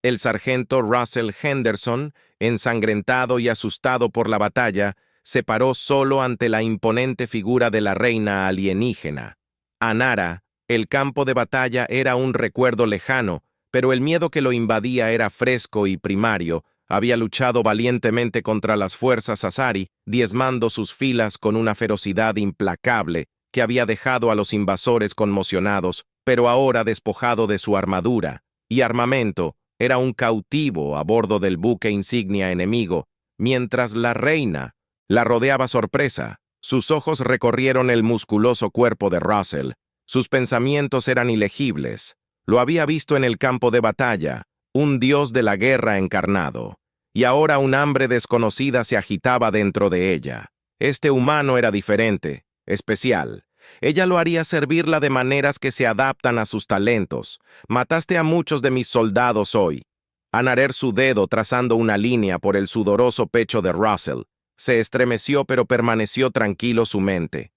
El sargento Russell Henderson, ensangrentado y asustado por la batalla, se paró solo ante la imponente figura de la reina alienígena. Anara, el campo de batalla era un recuerdo lejano, pero el miedo que lo invadía era fresco y primario. Había luchado valientemente contra las fuerzas Asari, diezmando sus filas con una ferocidad implacable que había dejado a los invasores conmocionados, pero ahora despojado de su armadura y armamento, era un cautivo a bordo del buque insignia enemigo, mientras la reina la rodeaba sorpresa. Sus ojos recorrieron el musculoso cuerpo de Russell. Sus pensamientos eran ilegibles. Lo había visto en el campo de batalla, un dios de la guerra encarnado, y ahora un hambre desconocida se agitaba dentro de ella. Este humano era diferente, especial. Ella lo haría servirla de maneras que se adaptan a sus talentos. Mataste a muchos de mis soldados hoy. Anarer su dedo trazando una línea por el sudoroso pecho de Russell. Se estremeció pero permaneció tranquilo su mente.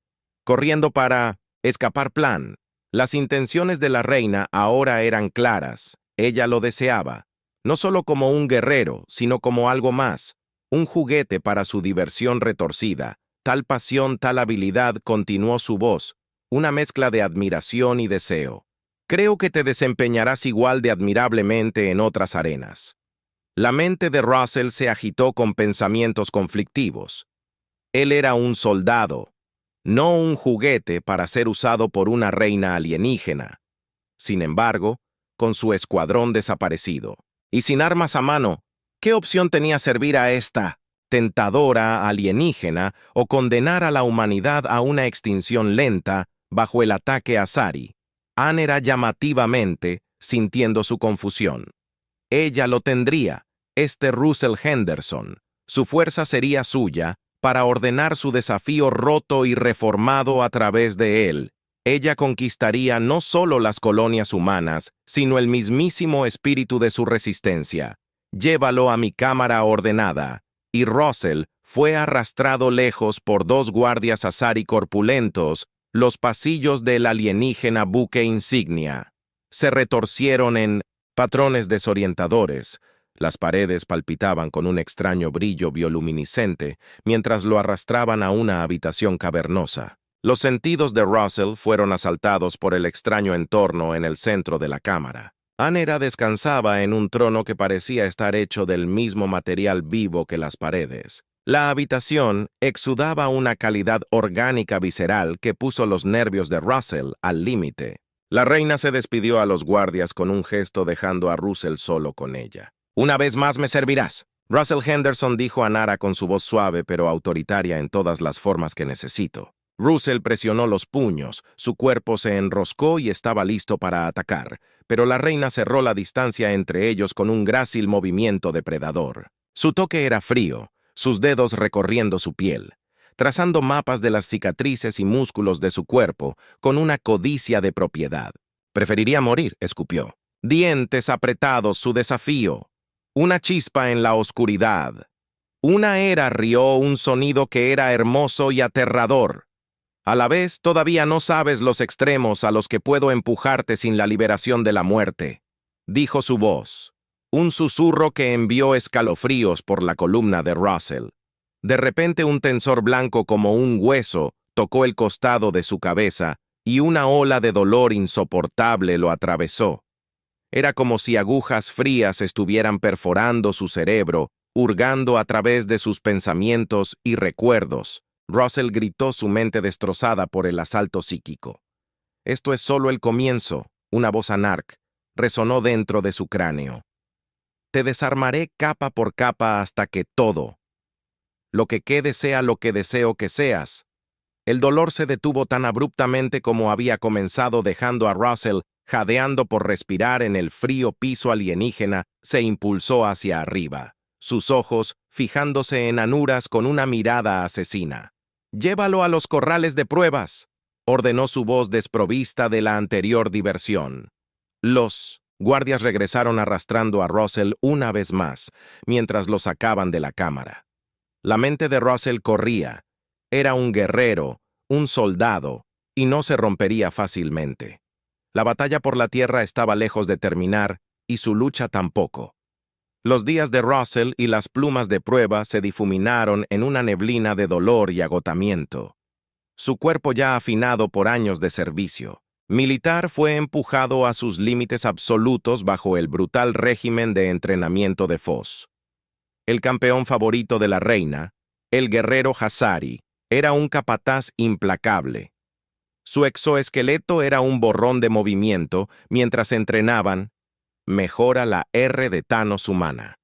Corriendo para escapar plan. Las intenciones de la reina ahora eran claras. Ella lo deseaba, no solo como un guerrero, sino como algo más, un juguete para su diversión retorcida. Tal pasión, tal habilidad, continuó su voz, una mezcla de admiración y deseo. Creo que te desempeñarás igual de admirablemente en otras arenas. La mente de Russell se agitó con pensamientos conflictivos. Él era un soldado, no un juguete para ser usado por una reina alienígena. Sin embargo, con su escuadrón desaparecido y sin armas a mano, ¿qué opción tenía servir a esta tentadora alienígena o condenar a la humanidad a una extinción lenta bajo el ataque Asari? Anne era llamativamente, sintiendo su confusión. Ella lo tendría, Russell Henderson. Su fuerza sería suya para ordenar su desafío roto y reformado a través de él. Ella conquistaría no solo las colonias humanas, sino el mismísimo espíritu de su resistencia. Llévalo a mi cámara ordenada. Y Russell fue arrastrado lejos por dos guardias Asari corpulentos, los pasillos del alienígena buque insignia. Se retorcieron en patrones desorientadores. Las paredes palpitaban con un extraño brillo bioluminiscente mientras lo arrastraban a una habitación cavernosa. Los sentidos de Russell fueron asaltados por el extraño entorno en el centro de la cámara. Anera descansaba en un trono que parecía estar hecho del mismo material vivo que las paredes. La habitación exudaba una calidad orgánica visceral que puso los nervios de Russell al límite. La reina se despidió a los guardias con un gesto dejando a Russell solo con ella. «Una vez más me servirás», Russell Henderson dijo a Nara con su voz suave pero autoritaria en todas las formas que necesito. Russell presionó los puños, su cuerpo se enroscó y estaba listo para atacar, pero la reina cerró la distancia entre ellos con un grácil movimiento depredador. Su toque era frío, sus dedos recorriendo su piel, trazando mapas de las cicatrices y músculos de su cuerpo con una codicia de propiedad. «Preferiría morir», escupió. Dientes apretados, su desafío. Una chispa en la oscuridad. Una era rió un sonido que era hermoso y aterrador. A la vez, todavía no sabes los extremos a los que puedo empujarte sin la liberación de la muerte, dijo su voz, un susurro que envió escalofríos por la columna de Russell. De repente un tensor blanco como un hueso tocó el costado de su cabeza y una ola de dolor insoportable lo atravesó. Era como si agujas frías estuvieran perforando su cerebro, hurgando a través de sus pensamientos y recuerdos. Russell gritó, su mente destrozada por el asalto psíquico. «Esto es solo el comienzo», una voz anarc resonó dentro de su cráneo. «Te desarmaré capa por capa hasta que todo, lo que quede sea lo que deseo que seas». El dolor se detuvo tan abruptamente como había comenzado, dejando a Russell jadeando por respirar en el frío piso alienígena. Se impulsó hacia arriba, sus ojos fijándose en Anuras con una mirada asesina. «Llévalo a los corrales de pruebas», ordenó su voz desprovista de la anterior diversión. Los guardias regresaron arrastrando a Russell una vez más, mientras lo sacaban de la cámara. La mente de Russell corría. Era un guerrero, un soldado, y no se rompería fácilmente. La batalla por la tierra estaba lejos de terminar, y su lucha tampoco. Los días de Russell y las plumas de prueba se difuminaron en una neblina de dolor y agotamiento. Su cuerpo ya afinado por años de servicio militar fue empujado a sus límites absolutos bajo el brutal régimen de entrenamiento de Foz. El campeón favorito de la reina, el guerrero Hazari, era un capataz implacable. Su exoesqueleto era un borrón de movimiento mientras entrenaban. Mejora la R de Thanos humana.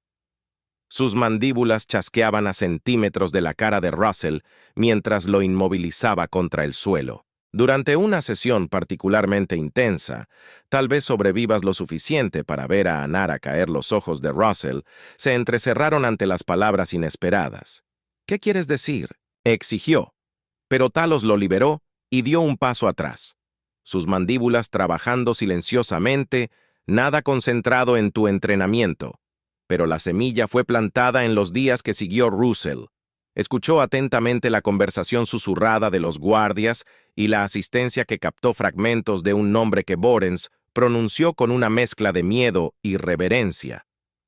Sus mandíbulas chasqueaban a centímetros de la cara de Russell mientras lo inmovilizaba contra el suelo. Durante una sesión particularmente intensa, tal vez sobrevivas lo suficiente para ver a Anara caer. Los ojos de Russell se entrecerraron ante las palabras inesperadas. ¿Qué quieres decir?, exigió, pero Talos lo liberó y dio un paso atrás. Sus mandíbulas trabajando silenciosamente, nada concentrado en tu entrenamiento. Pero la semilla fue plantada en los días que siguió Russell. Escuchó atentamente la conversación susurrada de los guardias y la asistencia que captó fragmentos de un nombre que Borens pronunció con una mezcla de miedo y reverencia.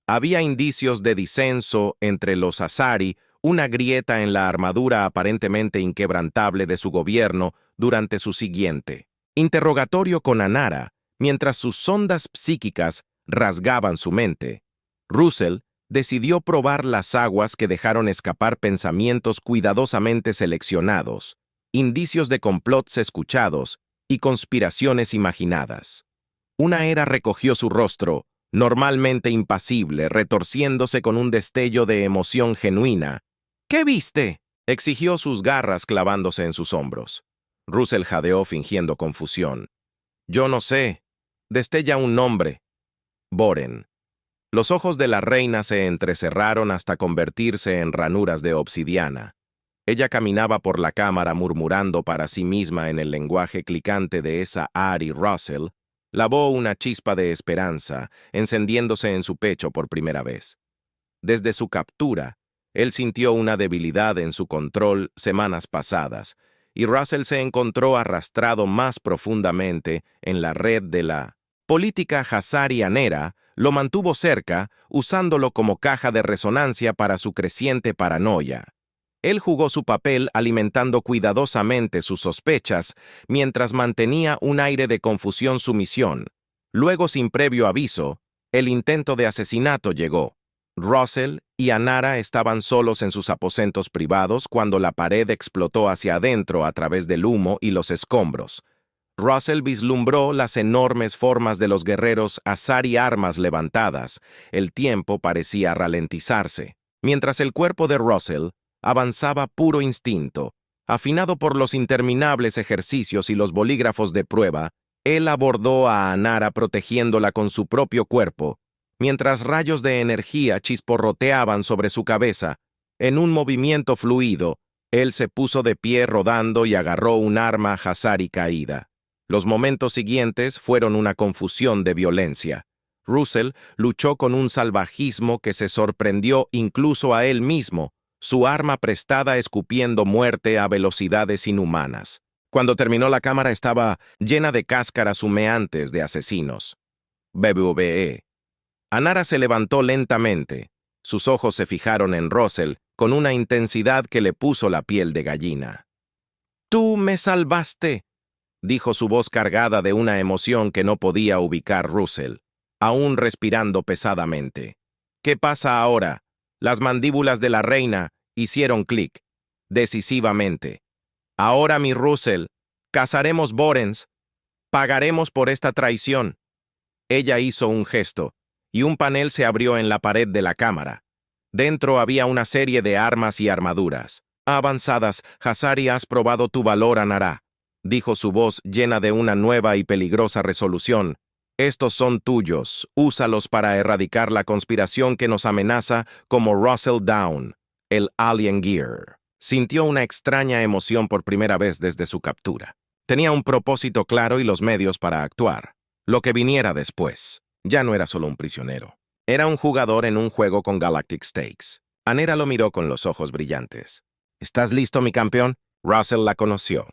Había indicios de disenso entre los Azari, una grieta en la armadura aparentemente inquebrantable de su gobierno durante su siguiente interrogatorio con Anara, mientras sus sondas psíquicas rasgaban su mente. Russell decidió probar las aguas que dejaron escapar pensamientos cuidadosamente seleccionados, indicios de complots escuchados y conspiraciones imaginadas. Una era recogió su rostro, normalmente impasible, retorciéndose con un destello de emoción genuina. ¿Qué viste?, exigió, sus garras clavándose en sus hombros. Russell jadeó fingiendo confusión. Yo no sé. Destella un nombre. Boren. Los ojos de la reina se entrecerraron hasta convertirse en ranuras de obsidiana. Ella caminaba por la cámara murmurando para sí misma en el lenguaje clicante de esa Ari Russell. Lavó una chispa de esperanza, encendiéndose en su pecho por primera vez. Desde su captura, él sintió una debilidad en su control semanas pasadas, y Russell se encontró arrastrado más profundamente en la red de la política hazarianera. Lo mantuvo cerca, usándolo como caja de resonancia para su creciente paranoia. Él jugó su papel alimentando cuidadosamente sus sospechas mientras mantenía un aire de confusión sumisión. Luego, sin previo aviso, el intento de asesinato llegó. Russell y Anara estaban solos en sus aposentos privados cuando la pared explotó hacia adentro a través del humo y los escombros. Russell vislumbró las enormes formas de los guerreros Azari, armas levantadas. El tiempo parecía ralentizarse, mientras el cuerpo de Russell avanzaba puro instinto. Afinado por los interminables ejercicios y los bolígrafos de prueba, él abordó a Anara protegiéndola con su propio cuerpo, mientras rayos de energía chisporroteaban sobre su cabeza. En un movimiento fluido, él se puso de pie rodando y agarró un arma Hazari caída. Los momentos siguientes fueron una confusión de violencia. Russell luchó con un salvajismo que se sorprendió incluso a él mismo, su arma prestada escupiendo muerte a velocidades inhumanas. Cuando terminó, la cámara estaba llena de cáscaras humeantes de asesinos. BBVE. Anara se levantó lentamente. Sus ojos se fijaron en Russell con una intensidad que le puso la piel de gallina. «¡Tú me salvaste!», dijo su voz cargada de una emoción que no podía ubicar Russell, aún respirando pesadamente. «¿Qué pasa ahora?». Las mandíbulas de la reina hicieron clic, decisivamente. «Ahora, mi Russell, cazaremos Borens. Pagaremos por esta traición». Ella hizo un gesto, y un panel se abrió en la pared de la cámara. Dentro había una serie de armas y armaduras avanzadas. «Hazari, has probado tu valor, Anara», dijo su voz llena de una nueva y peligrosa resolución. «Estos son tuyos. Úsalos para erradicar la conspiración que nos amenaza como Russell Down, el Alien Gear». Sintió una extraña emoción por primera vez desde su captura. Tenía un propósito claro y los medios para actuar. Lo que viniera después. Ya no era solo un prisionero. Era un jugador en un juego con Galactic Stakes. Anara lo miró con los ojos brillantes. «¿Estás listo, mi campeón?». Russell la conoció.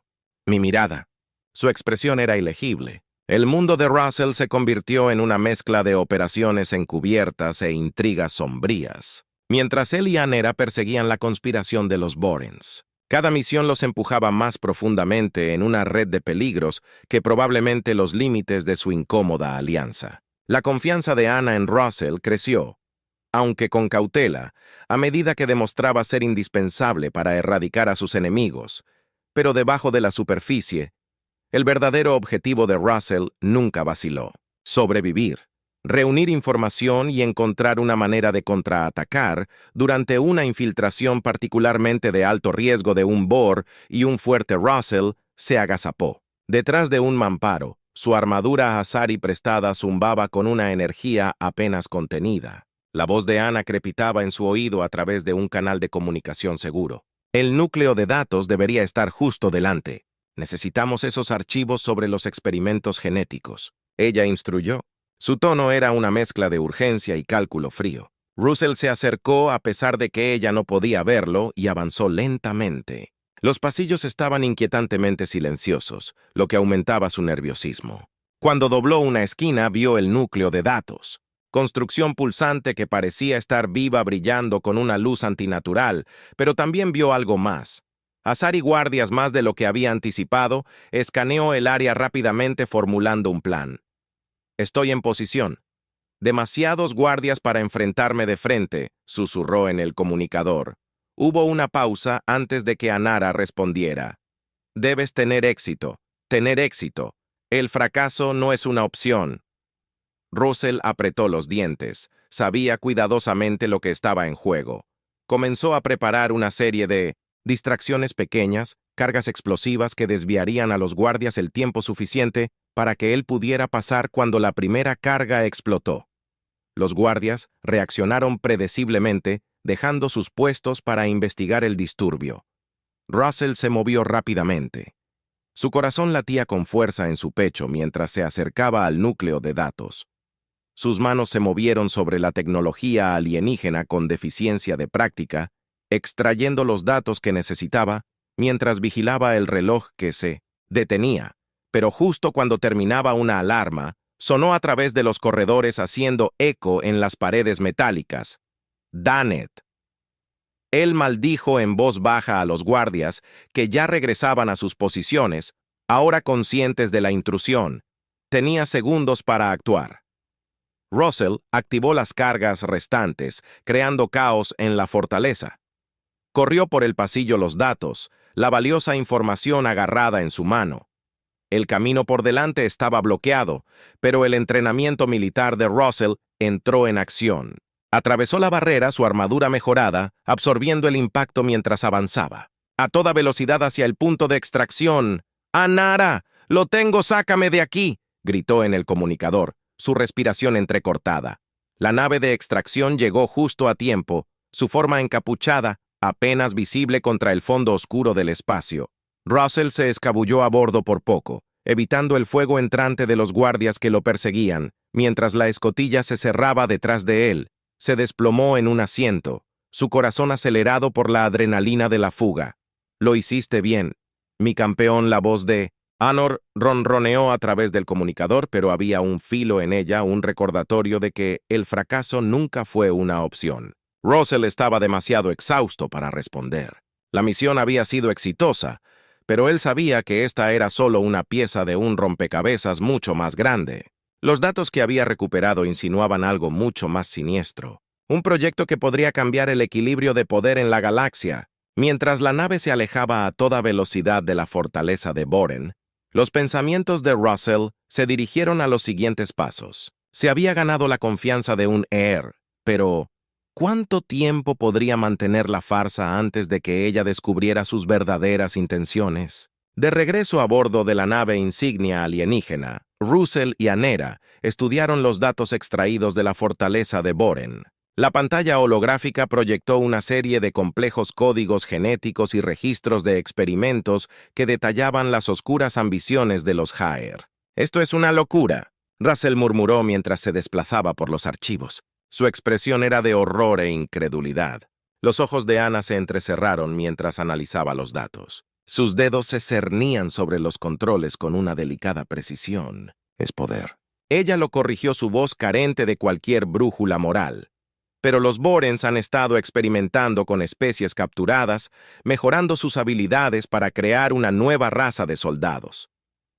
Mi mirada. Su expresión era ilegible, El mundo de Russell se convirtió en una mezcla de operaciones encubiertas e intrigas sombrías, mientras él y Anera perseguían la conspiración de los Borens. Cada misión los empujaba más profundamente en una red de peligros que probablemente los límites de su incómoda alianza. La confianza de Anna en Russell creció, aunque con cautela, a medida que demostraba ser indispensable para erradicar a sus enemigos, pero debajo de la superficie, el verdadero objetivo de Russell nunca vaciló: sobrevivir, reunir información y encontrar una manera de contraatacar durante una infiltración particularmente de alto riesgo de un Bor, y un fuerte Russell se agazapó. Detrás de un mamparo, su armadura Asari prestada zumbaba con una energía apenas contenida. La voz de Anna crepitaba en su oído a través de un canal de comunicación seguro. El núcleo de datos debería estar justo delante. Necesitamos esos archivos sobre los experimentos genéticos. Ella instruyó. Su tono era una mezcla de urgencia y cálculo frío. Russell se acercó a pesar de que ella no podía verlo y avanzó lentamente. Los pasillos estaban inquietantemente silenciosos, lo que aumentaba su nerviosismo. Cuando dobló una esquina, vio el núcleo de datos. Construcción pulsante que parecía estar viva, brillando con una luz antinatural, pero también vio algo más. Asari guardias, más de lo que había anticipado, escaneó el área rápidamente formulando un plan. «Estoy en posición. Demasiados guardias para enfrentarme de frente», susurró en el comunicador. Hubo una pausa antes de que Anara respondiera. «Debes tener éxito. Tener éxito. El fracaso no es una opción». Russell apretó los dientes. Sabía cuidadosamente lo que estaba en juego. Comenzó a preparar una serie de distracciones pequeñas, cargas explosivas que desviarían a los guardias el tiempo suficiente para que él pudiera pasar cuando la primera carga explotó. Los guardias reaccionaron predeciblemente, dejando sus puestos para investigar el disturbio. Russell se movió rápidamente. Su corazón latía con fuerza en su pecho mientras se acercaba al núcleo de datos. Sus manos se movieron sobre la tecnología alienígena con deficiencia de práctica, extrayendo los datos que necesitaba, mientras vigilaba el reloj que se detenía. Pero justo cuando terminaba, una alarma sonó a través de los corredores, haciendo eco en las paredes metálicas. «Danet». Él maldijo en voz baja a los guardias, que ya regresaban a sus posiciones, ahora conscientes de la intrusión. Tenía segundos para actuar. Russell activó las cargas restantes, creando caos en la fortaleza. Corrió por el pasillo los datos, la valiosa información agarrada en su mano. El camino por delante estaba bloqueado, pero el entrenamiento militar de Russell entró en acción. Atravesó la barrera, su armadura mejorada, absorbiendo el impacto mientras avanzaba. A toda velocidad hacia el punto de extracción. «¡Anara! ¡Lo tengo! ¡Sácame de aquí!», gritó en el comunicador, su respiración entrecortada. La nave de extracción llegó justo a tiempo, su forma encapuchada, apenas visible contra el fondo oscuro del espacio. Russell se escabulló a bordo por poco, evitando el fuego entrante de los guardias que lo perseguían, mientras la escotilla se cerraba detrás de él. Se desplomó en un asiento, su corazón acelerado por la adrenalina de la fuga. «Lo hiciste bien, mi campeón». La voz de Anor ronroneó a través del comunicador, pero había un filo en ella, un recordatorio de que el fracaso nunca fue una opción. Russell estaba demasiado exhausto para responder. La misión había sido exitosa, pero él sabía que esta era solo una pieza de un rompecabezas mucho más grande. Los datos que había recuperado insinuaban algo mucho más siniestro. Un proyecto que podría cambiar el equilibrio de poder en la galaxia. Mientras la nave se alejaba a toda velocidad de la fortaleza de Boren, los pensamientos de Russell se dirigieron a los siguientes pasos. Se había ganado la confianza de un Heir, pero ¿cuánto tiempo podría mantener la farsa antes de que ella descubriera sus verdaderas intenciones? De regreso a bordo de la nave insignia alienígena, Russell y Anera estudiaron los datos extraídos de la fortaleza de Boren. La pantalla holográfica proyectó una serie de complejos códigos genéticos y registros de experimentos que detallaban las oscuras ambiciones de los Heir. «Esto es una locura», Russell murmuró mientras se desplazaba por los archivos. Su expresión era de horror e incredulidad. Los ojos de Anna se entrecerraron mientras analizaba los datos. Sus dedos se cernían sobre los controles con una delicada precisión. es poder. Ella lo corrigió su voz carente de cualquier brújula moral. Pero los Borens han estado experimentando con especies capturadas, mejorando sus habilidades para crear una nueva raza de soldados.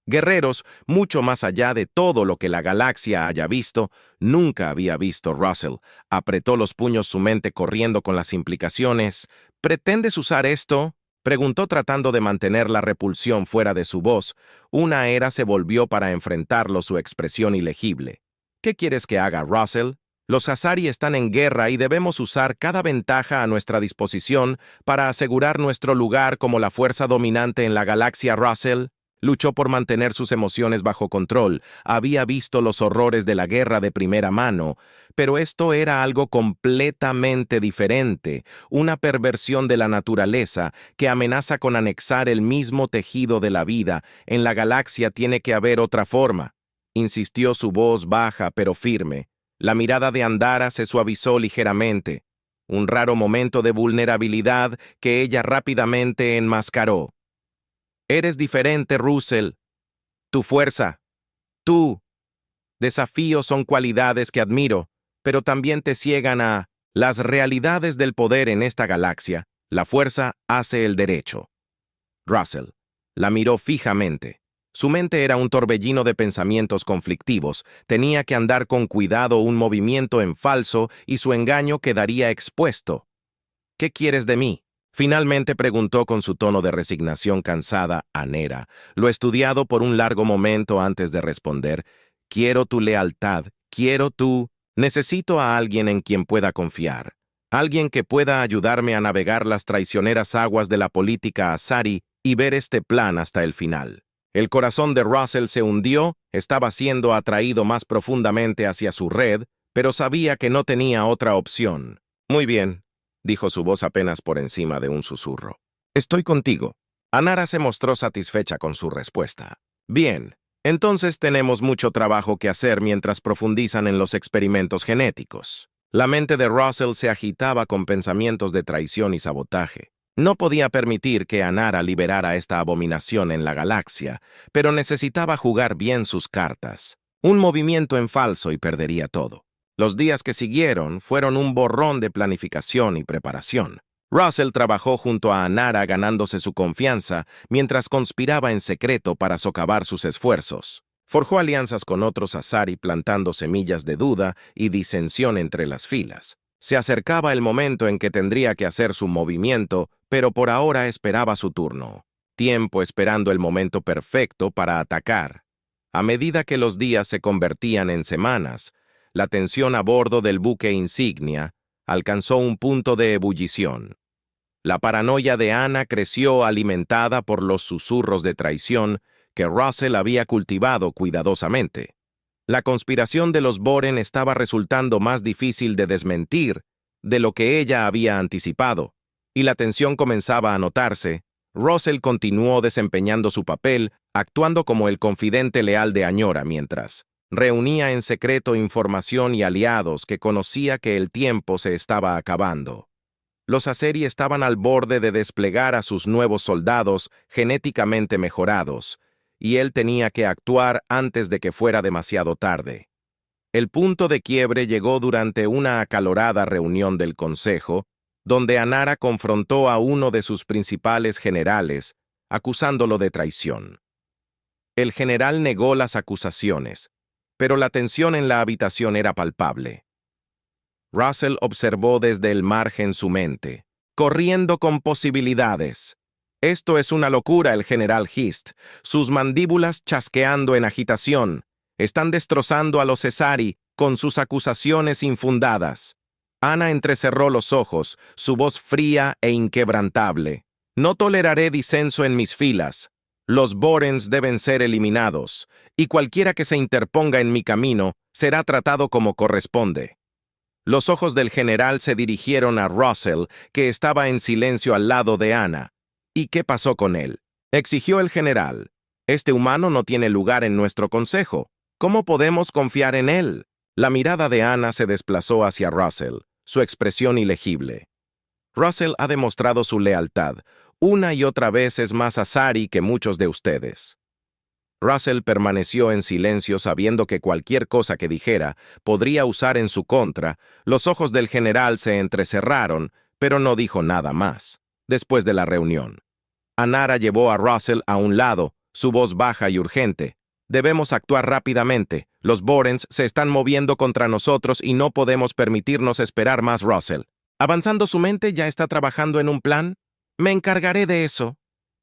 Guerreros mucho más allá de todo lo que la galaxia haya visto, nunca había visto Russell. Apretó los puños, su mente corriendo con las implicaciones. ¿Pretendes usar esto?, preguntó tratando de mantener la repulsión fuera de su voz. Una era se volvió para enfrentarlo, su expresión ilegible. ¿Qué quieres que haga, Russell? Los Asari están en guerra y debemos usar cada ventaja a nuestra disposición para asegurar nuestro lugar como la fuerza dominante en la galaxia. Russell luchó por mantener sus emociones bajo control. Había visto los horrores de la guerra de primera mano, pero esto era algo completamente diferente, una perversión de la naturaleza que amenaza con anexar el mismo tejido de la vida. En la galaxia tiene que haber otra forma, insistió, su voz baja pero firme. La mirada de Andara se suavizó ligeramente, un raro momento de vulnerabilidad que ella rápidamente enmascaró. Eres diferente, Russell. Tu fuerza, tu desafío son cualidades que admiro, pero también te ciegan a las realidades del poder en esta galaxia. La fuerza hace el derecho. Russell la miró fijamente. Su mente era un torbellino de pensamientos conflictivos. Tenía que andar con cuidado, un movimiento en falso y su engaño quedaría expuesto. ¿Qué quieres de mí?, finalmente preguntó con su tono de resignación cansada Anera. Lo estudiado por un largo momento antes de responder. Quiero tu lealtad, quiero tu... Necesito a alguien en quien pueda confiar. Alguien que pueda ayudarme a navegar las traicioneras aguas de la política Asari y ver este plan hasta el final. El corazón de Russell se hundió, estaba siendo atraído más profundamente hacia su red, pero sabía que no tenía otra opción. Muy bien, dijo su voz apenas por encima de un susurro. Estoy contigo. Anara se mostró satisfecha con su respuesta. Bien, entonces tenemos mucho trabajo que hacer mientras profundizan en los experimentos genéticos. La mente de Russell se agitaba con pensamientos de traición y sabotaje. No podía permitir que Anara liberara esta abominación en la galaxia, pero necesitaba jugar bien sus cartas. Un movimiento en falso y perdería todo. Los días que siguieron fueron un borrón de planificación y preparación. Russell trabajó junto a Anara ganándose su confianza mientras conspiraba en secreto para socavar sus esfuerzos. Forjó alianzas con otros Asari plantando semillas de duda y disensión entre las filas. Se acercaba el momento en que tendría que hacer su movimiento, pero por ahora esperaba su turno. Tiempo esperando el momento perfecto para atacar. A medida que los días se convertían en semanas, la tensión a bordo del buque insignia alcanzó un punto de ebullición. La paranoia de Ana creció, alimentada por los susurros de traición que Russell había cultivado cuidadosamente. La conspiración de los Boren estaba resultando más difícil de desmentir de lo que ella había anticipado, y la tensión comenzaba a notarse. Russell continuó desempeñando su papel, actuando como el confidente leal de Añora mientras reunía en secreto información y aliados que conocía que el tiempo se estaba acabando. Los Asari estaban al borde de desplegar a sus nuevos soldados genéticamente mejorados, y él tenía que actuar antes de que fuera demasiado tarde. El punto de quiebre llegó durante una acalorada reunión del Consejo, donde Anara confrontó a uno de sus principales generales, acusándolo de traición. El general negó las acusaciones, pero la tensión en la habitación era palpable. Russell observó desde el margen su mente, corriendo con posibilidades. Esto es una locura, el general Hist, sus mandíbulas chasqueando en agitación. Están destrozando a los Asari con sus acusaciones infundadas. Ana entrecerró los ojos, su voz fría e inquebrantable. No toleraré disenso en mis filas. Los Borens deben ser eliminados, y cualquiera que se interponga en mi camino será tratado como corresponde. Los ojos del general se dirigieron a Russell, que estaba en silencio al lado de Ana. ¿Y qué pasó con él?, exigió el general. Este humano no tiene lugar en nuestro consejo. ¿Cómo podemos confiar en él? La mirada de Ana se desplazó hacia Russell, su expresión ilegible. Russell ha demostrado su lealtad. Una y otra vez es más Asari que muchos de ustedes. Russell permaneció en silencio sabiendo que cualquier cosa que dijera podría usar en su contra. Los ojos del general se entrecerraron, pero no dijo nada más. Después de la reunión, Anara llevó a Russell a un lado, su voz baja y urgente. Debemos actuar rápidamente. Los Borens se están moviendo contra nosotros y no podemos permitirnos esperar más, Russell. ¿Avanzando su mente ya está trabajando en un plan? Me encargaré de eso,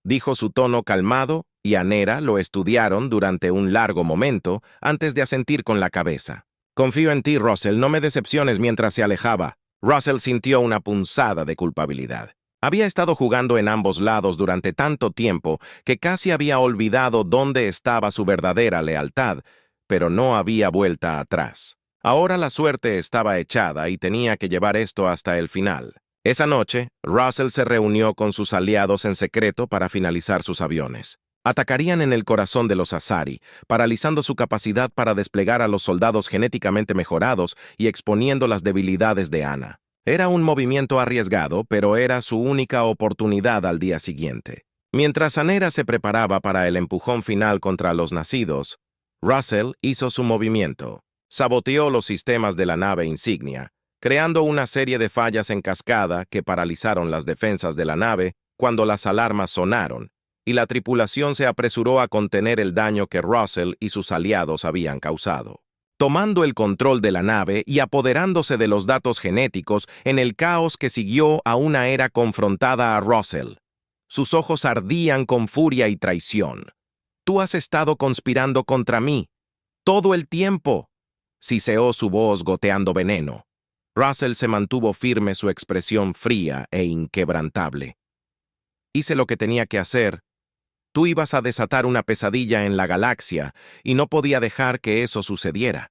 dijo su tono calmado, y Anara lo estudiaron durante un largo momento antes de asentir con la cabeza. Confío en ti, Russell, no me decepciones mientras se alejaba. Russell sintió una punzada de culpabilidad. Había estado jugando en ambos lados durante tanto tiempo que casi había olvidado dónde estaba su verdadera lealtad, pero no había vuelta atrás. Ahora la suerte estaba echada y tenía que llevar esto hasta el final. Esa noche, Russell se reunió con sus aliados en secreto para finalizar sus aviones. Atacarían en el corazón de los Azari, paralizando su capacidad para desplegar a los soldados genéticamente mejorados y exponiendo las debilidades de Ana. Era un movimiento arriesgado, pero era su única oportunidad al día siguiente. Mientras Anara se preparaba para el empujón final contra los nacidos, Russell hizo su movimiento. Saboteó los sistemas de la nave insignia, creando una serie de fallas en cascada que paralizaron las defensas de la nave cuando las alarmas sonaron, y la tripulación se apresuró a contener el daño que Russell y sus aliados habían causado. Tomando el control de la nave y apoderándose de los datos genéticos en el caos que siguió a una era confrontada a Russell. Sus ojos ardían con furia y traición. «Tú has estado conspirando contra mí. Todo el tiempo», siseó su voz goteando veneno. Russell se mantuvo firme, su expresión fría e inquebrantable. «Hice lo que tenía que hacer. Tú ibas a desatar una pesadilla en la galaxia y no podía dejar que eso sucediera».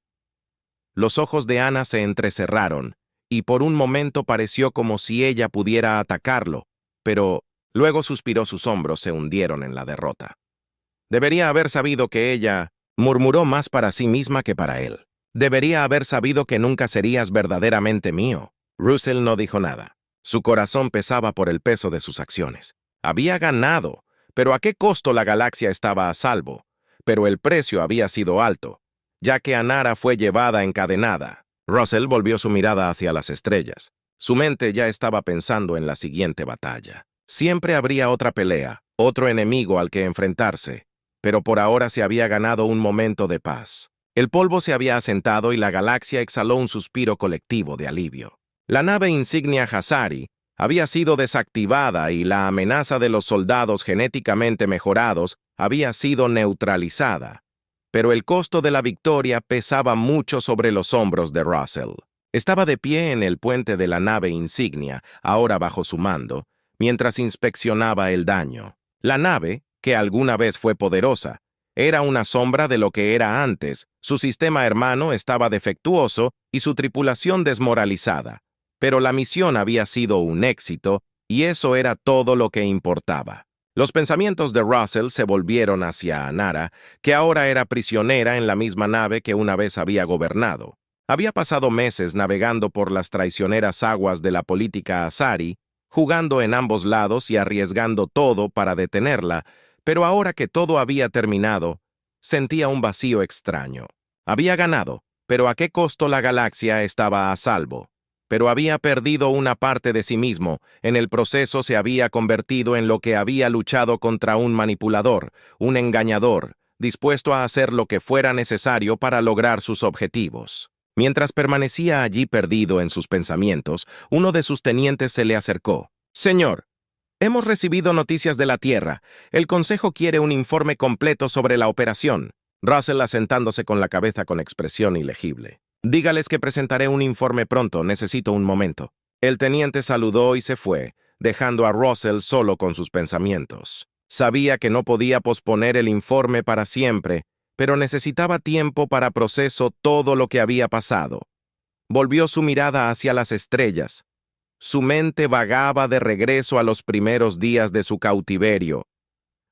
Los ojos de Ana se entrecerraron, y por un momento pareció como si ella pudiera atacarlo, pero luego suspiró, sus hombros se hundieron en la derrota. Debería haber sabido que ella murmuró más para sí misma que para él. Debería haber sabido que nunca serías verdaderamente mío. Russell no dijo nada. Su corazón pesaba por el peso de sus acciones. Había ganado, pero ¿a qué costo la galaxia estaba a salvo? Pero el precio había sido alto, ya que Anara fue llevada encadenada. Russell volvió su mirada hacia las estrellas. Su mente ya estaba pensando en la siguiente batalla. Siempre habría otra pelea, otro enemigo al que enfrentarse, pero por ahora se había ganado un momento de paz. El polvo se había asentado y la galaxia exhaló un suspiro colectivo de alivio. La nave insignia Azari había sido desactivada y la amenaza de los soldados genéticamente mejorados había sido neutralizada. Pero el costo de la victoria pesaba mucho sobre los hombros de Russell. Estaba de pie en el puente de la nave insignia, ahora bajo su mando, mientras inspeccionaba el daño. La nave, que alguna vez fue poderosa, era una sombra de lo que era antes. Su sistema hermano estaba defectuoso y su tripulación desmoralizada. Pero la misión había sido un éxito, y eso era todo lo que importaba. Los pensamientos de Russell se volvieron hacia Anara, que ahora era prisionera en la misma nave que una vez había gobernado. Había pasado meses navegando por las traicioneras aguas de la política Azari, jugando en ambos lados y arriesgando todo para detenerla, pero ahora que todo había terminado, sentía un vacío extraño. Había ganado, pero ¿a qué costo la galaxia estaba a salvo? Pero había perdido una parte de sí mismo. En el proceso se había convertido en lo que había luchado contra un manipulador, un engañador, dispuesto a hacer lo que fuera necesario para lograr sus objetivos. Mientras permanecía allí perdido en sus pensamientos, uno de sus tenientes se le acercó. «Señor, hemos recibido noticias de la Tierra. El Consejo quiere un informe completo sobre la operación». Russell asentándose con la cabeza con expresión ilegible. «Dígales que presentaré un informe pronto, necesito un momento». El teniente saludó y se fue, dejando a Russell solo con sus pensamientos. Sabía que no podía posponer el informe para siempre, pero necesitaba tiempo para procesar todo lo que había pasado. Volvió su mirada hacia las estrellas. Su mente vagaba de regreso a los primeros días de su cautiverio.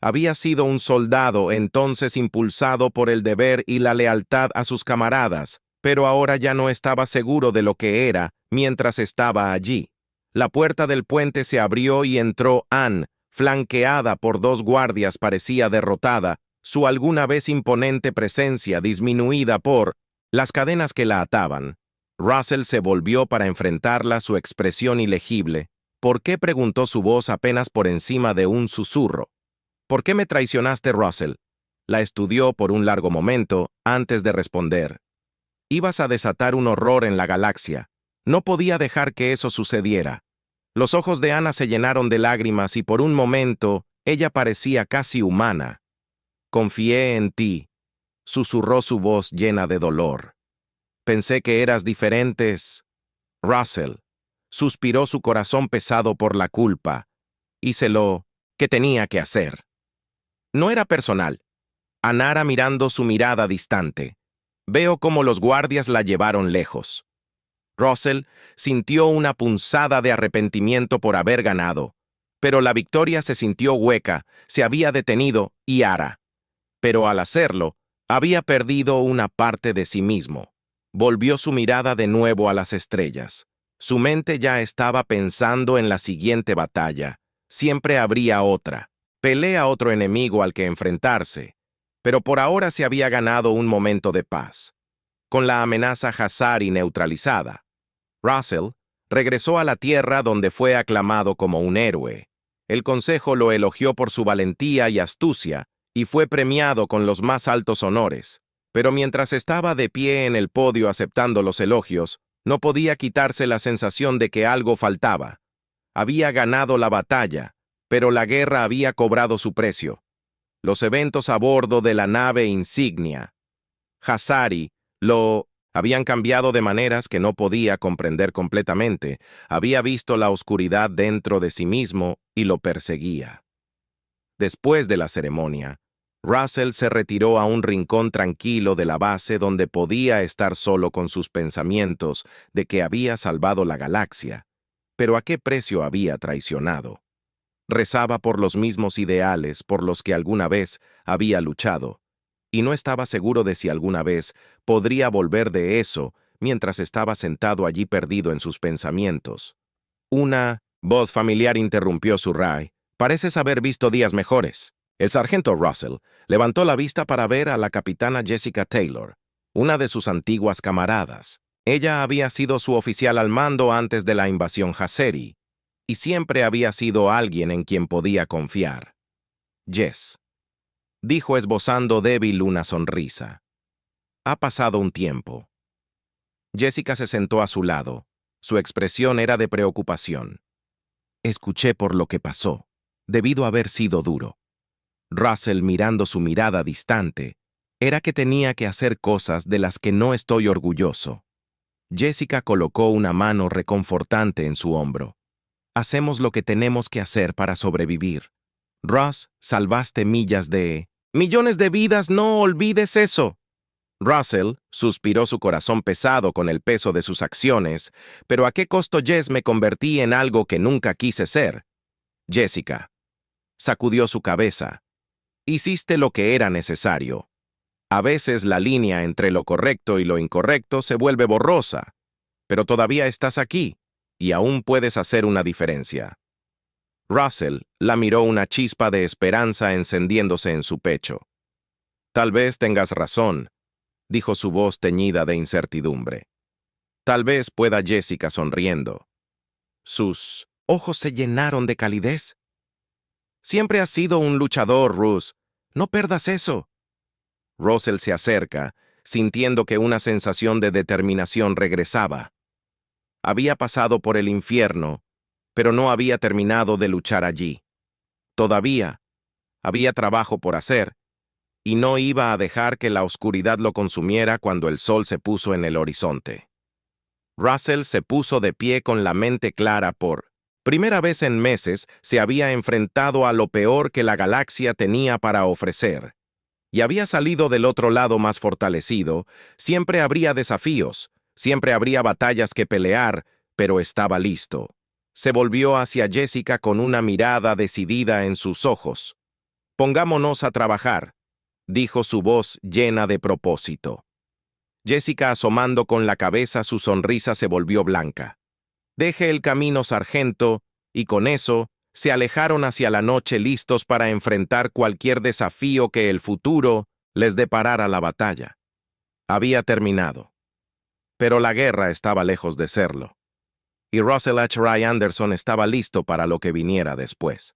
Había sido un soldado entonces impulsado por el deber y la lealtad a sus camaradas, pero ahora ya no estaba seguro de lo que era mientras estaba allí. La puerta del puente se abrió y entró Anne, flanqueada por dos guardias, parecía derrotada, su alguna vez imponente presencia disminuida por las cadenas que la ataban. Russell se volvió para enfrentarla, su expresión ilegible. ¿Por qué?, preguntó su voz apenas por encima de un susurro. ¿Por qué me traicionaste, Russell? La estudió por un largo momento antes de responder. Ibas a desatar un horror en la galaxia. No podía dejar que eso sucediera. Los ojos de Ana se llenaron de lágrimas y por un momento ella parecía casi humana. Confié en ti, susurró su voz llena de dolor. Pensé que eras diferentes. Russell, suspiró su corazón pesado por la culpa. Hice lo que tenía que hacer. No era personal. Anara mirando su mirada distante. Veo cómo los guardias la llevaron lejos. Russell sintió una punzada de arrepentimiento por haber ganado, pero la victoria se sintió hueca, se había detenido y ara. Pero al hacerlo, había perdido una parte de sí mismo. Volvió su mirada de nuevo a las estrellas. Su mente ya estaba pensando en la siguiente batalla. Siempre habría otra. Pelea otro enemigo al que enfrentarse. Pero por ahora se había ganado un momento de paz. Con la amenaza Jazari neutralizada, Russell regresó a la Tierra donde fue aclamado como un héroe. El Consejo lo elogió por su valentía y astucia y fue premiado con los más altos honores. Pero mientras estaba de pie en el podio aceptando los elogios, no podía quitarse la sensación de que algo faltaba. Había ganado la batalla, pero la guerra había cobrado su precio. Los eventos a bordo de la nave insignia Jazari lo habían cambiado de maneras que no podía comprender completamente. Había visto la oscuridad dentro de sí mismo y lo perseguía. Después de la ceremonia, Russell se retiró a un rincón tranquilo de la base donde podía estar solo con sus pensamientos de que había salvado la galaxia, pero a qué precio había traicionado. Rezaba por los mismos ideales por los que alguna vez había luchado, y no estaba seguro de si alguna vez podría volver de eso mientras estaba sentado allí perdido en sus pensamientos. Una voz familiar interrumpió su ray. Pareces haber visto días mejores. El sargento Russell levantó la vista para ver a la capitana Jessica Taylor, una de sus antiguas camaradas. Ella había sido su oficial al mando antes de la invasión Jazeri, y siempre había sido alguien en quien podía confiar. Jess, dijo esbozando débil una sonrisa. Ha pasado un tiempo. Jessica se sentó a su lado. Su expresión era de preocupación. Escuché por lo que pasó. Debido a haber sido duro. Russell, mirando su mirada distante, era que tenía que hacer cosas de las que no estoy orgulloso. Jessica colocó una mano reconfortante en su hombro. Hacemos lo que tenemos que hacer para sobrevivir. Russ, salvaste millones de vidas, no olvides eso. Russell suspiró, su corazón pesado con el peso de sus acciones. ¿Pero a qué costo, Jess? Me convertí en algo que nunca quise ser. Jessica sacudió su cabeza. Hiciste lo que era necesario. A veces la línea entre lo correcto y lo incorrecto se vuelve borrosa, pero todavía estás aquí, y aún puedes hacer una diferencia. Russell la miró, una chispa de esperanza encendiéndose en su pecho. Tal vez tengas razón, dijo su voz teñida de incertidumbre. Tal vez pueda, Jessica sonriendo. Sus ojos se llenaron de calidez. Siempre has sido un luchador, Russ. No perdas eso. Russell se acerca, sintiendo que una sensación de determinación regresaba. Había pasado por el infierno, pero no había terminado de luchar allí. Todavía había trabajo por hacer, y no iba a dejar que la oscuridad lo consumiera cuando el sol se puso en el horizonte. Russell se puso de pie con la mente clara. Por primera vez en meses se había enfrentado a lo peor que la galaxia tenía para ofrecer, y había salido del otro lado más fortalecido. Siempre habría desafíos, siempre habría batallas que pelear, pero estaba listo. Se volvió hacia Jessica con una mirada decidida en sus ojos. Pongámonos a trabajar, dijo su voz llena de propósito. Jessica, asomando con la cabeza, su sonrisa se volvió blanca. Deje el camino, sargento, y con eso se alejaron hacia la noche listos para enfrentar cualquier desafío que el futuro les deparara la batalla. Había terminado. Pero la guerra estaba lejos de serlo. Y Russell H. Ray Anderson estaba listo para lo que viniera después.